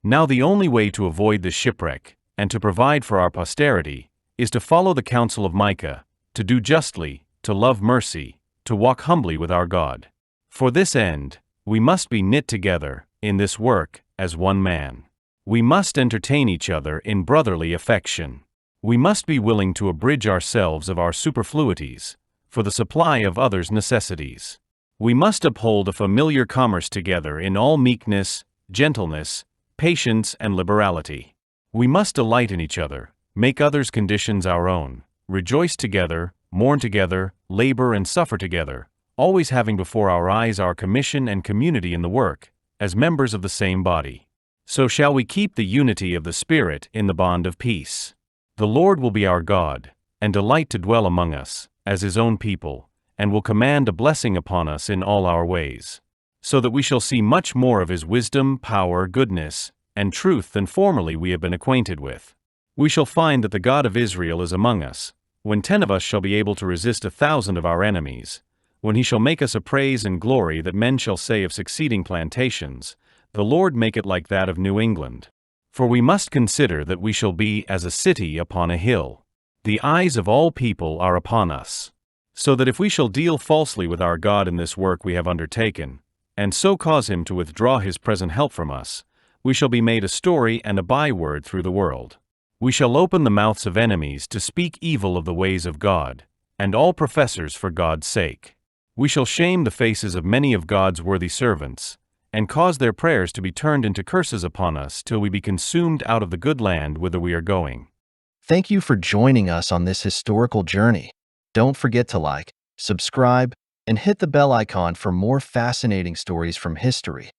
Now the only way to avoid this shipwreck, and to provide for our posterity, is to follow the counsel of Micah, to do justly, to love mercy, to walk humbly with our God. For this end, we must be knit together, in this work, as one man. We must entertain each other in brotherly affection. We must be willing to abridge ourselves of our superfluities, for the supply of others' necessities. We must uphold a familiar commerce together in all meekness, gentleness, patience, and liberality. We must delight in each other, make others' conditions our own, rejoice together, mourn together, labor and suffer together, always having before our eyes our commission and community in the work, as members of the same body. So shall we keep the unity of the Spirit in the bond of peace. The Lord will be our God, and delight to dwell among us, as His own people, and will command a blessing upon us in all our ways, so that we shall see much more of His wisdom, power, goodness, and truth than formerly we have been acquainted with. We shall find that the God of Israel is among us, when 10 of us shall be able to resist 1,000 of our enemies, when He shall make us a praise and glory that men shall say of succeeding plantations, the Lord make it like that of New England. For we must consider that we shall be as a city upon a hill. The eyes of all people are upon us. So that if we shall deal falsely with our God in this work we have undertaken, and so cause Him to withdraw His present help from us, we shall be made a story and a byword through the world. We shall open the mouths of enemies to speak evil of the ways of God, and all professors for God's sake. We shall shame the faces of many of God's worthy servants, and cause their prayers to be turned into curses upon us till we be consumed out of the good land whither we are going. Thank you for joining us on this historical journey. Don't forget to like, subscribe, and hit the bell icon for more fascinating stories from history.